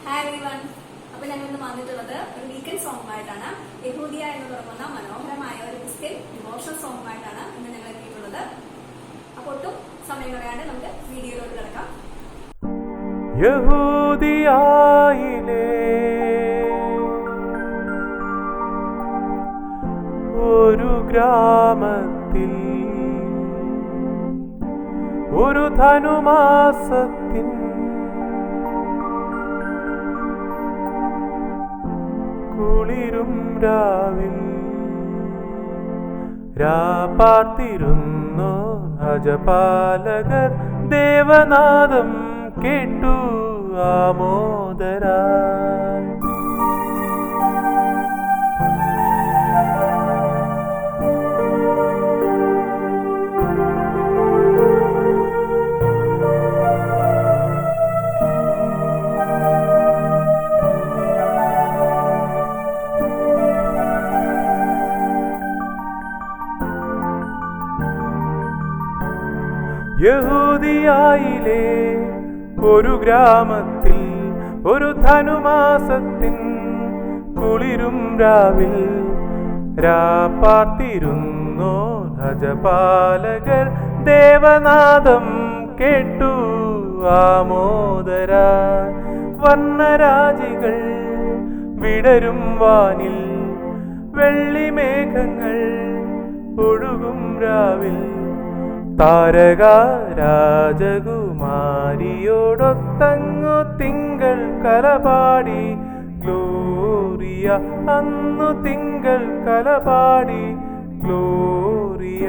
Hi everyone. അപ്പോൾ ഞങ്ങൾ ഇന്ന് വന്നിട്ടുള്ളത് ഒരു വീക്കെൻഡ് സോങ്ങുമായിട്ടാണ്. യഹൂദിയ എന്ന് തുടങ്ങുന്ന മനോഹരമായ ഒരു ക്രിസ്ത്യൻ ഇമോഷണൽ സോങ്ങുമായിട്ടാണ് ഇന്ന് ഞങ്ങൾ എത്തിയിട്ടുള്ളത്. അപ്പോൾ ഒട്ടും സമയം കളയാണ്ട് നമുക്ക് വീഡിയോയിലോട്ട് കിടക്കാം. യഹൂദിയായിലെ ഒരു ഗ്രാമത്തിൽ ഒരു ധനുമാസത്തിൻ കുളിരും രാവിൽ രാപ്പാർത്തിരുന്നു അജപാലകർ ദേവനാദം കേട്ടു ആമോദരായി. യഹൂദിയായിലെ ഒരു ഗ്രാമത്തിൽ ഒരു ധനുമാസത്തിൻ കുളിരും രാവിൽ രാപ്പാർത്തിരുന്നു അജപാലകർ ദേവനാദം കേട്ടു ആമോദരായി. വർണ്ണരാജികൾ വിടരും വാനിൽ വെള്ളിമേഘങ്ങൾ ഒഴുകും രാവിൽ താരക രാജകുമാരിയോടൊത്തങ്ങു തിങ്കൾ കലപാടി ഗ്ലോറിയ. അന്നു തിങ്കൾ കലപാടി ഗ്ലോറിയ.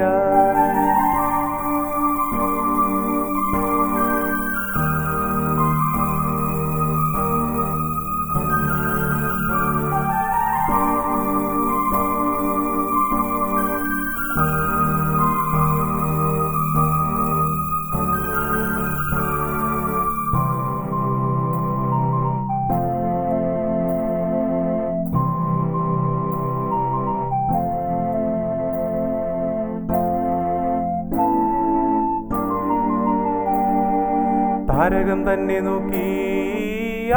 താരകം തന്നെ നോക്കി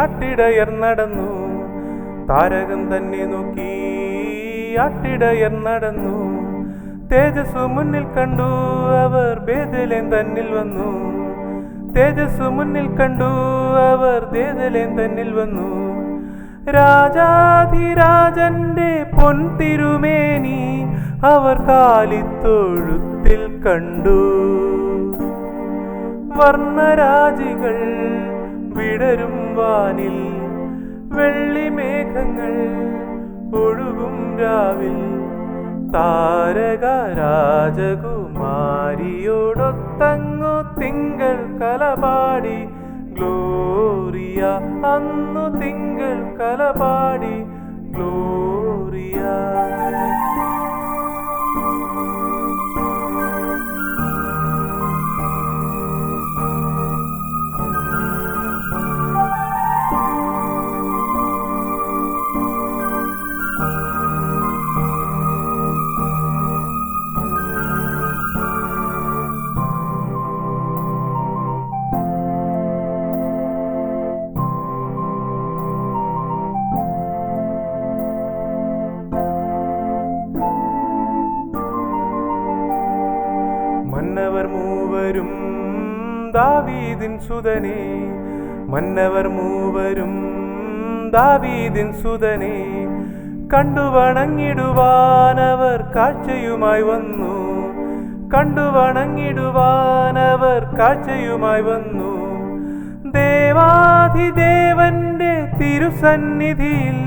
ആട്ടിടയർ നടന്നു. താരകം തന്നെ നോക്കി ആട്ടിടയർ നടന്നു. തേജസ്സു മുന്നിൽ കണ്ടു അവർ ബേഥലേം തന്നിൽ വന്നു. തേജസ്സു മുന്നിൽ കണ്ടു അവർ ബേഥലേം തന്നിൽ വന്നു. രാജാധിരാജന്റെ പൊൻതിരുമേനി അവർ കാലിത്തൊഴുത്തിൽ കണ്ടു. വർണ്ണരാജികൾ വിടരും വാനിൽ വെള്ളിമേഘങ്ങൾ ഒഴുകും രാവിൽ താരക രാജകുമാരിയോടൊത്തങ്ങു തിങ്കൾ കലപാടി ഗ്ലോറിയ. അന്നു തിങ്കൾ കലപാടി ഗ്ലോറിയ. മന്നവർ മൂവരും ദാവീദിൻ സുതനേ. മന്നവർ മൂവരും ദാവീദിൻ സുതനേ. കണ്ടു വണങ്ങിടുവാനവർ കാഴ്ചയുമായി വന്നു. കണ്ടു വണങ്ങിടുവാനവർ കാഴ്ചയുമായി വന്നു. ദേവാധിദേവന്റെ തിരുസന്നിധിയിൽ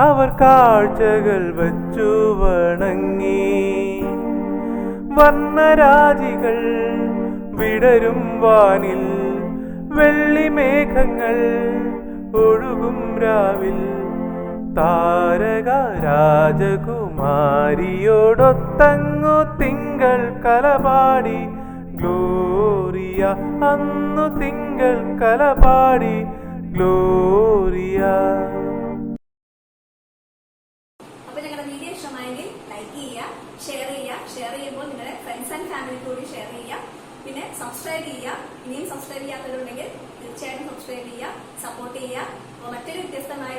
അവർ കാഴ്ചകൾ വച്ചു വണങ്ങി. വർണ്ണരാജികൾ വിടരും വാനിൽ വെള്ളിമേഘങ്ങൾ ഒഴുകും രാവിൽ താരക രാജകുമാരിയോടൊത്തങ്ങു തിങ്കൾ കലപാടി ഗ്ലോറിയ. അന്നു തിങ്കൾ കലപാടി ഗ്ലോറിയ. അപ്പോൾ ഞങ്ങളുടെ വീഡിയോ ഇഷ്ടമായെങ്കിൽ ലൈക്ക് ചെയ്യുക, ഷെയർ ചെയ്യുക. ഷെയർ ചെയ്യുമ്പോൾ നിങ്ങളുടെ ഫ്രണ്ട്സ് ആൻഡ് ഫാമിലി കൂടി ഷെയർ ചെയ്യുക. പിന്നെ സബ്സ്ക്രൈബ് ചെയ്യുക. ഇനിയും സബ്സ്ക്രൈബ് ചെയ്യാത്തവരുണ്ടെങ്കിൽ തീർച്ചയായിട്ടും സബ്സ്ക്രൈബ് ചെയ്യുക, സപ്പോർട്ട് ചെയ്യുക. അപ്പോൾ മറ്റൊരു വ്യത്യസ്തമായ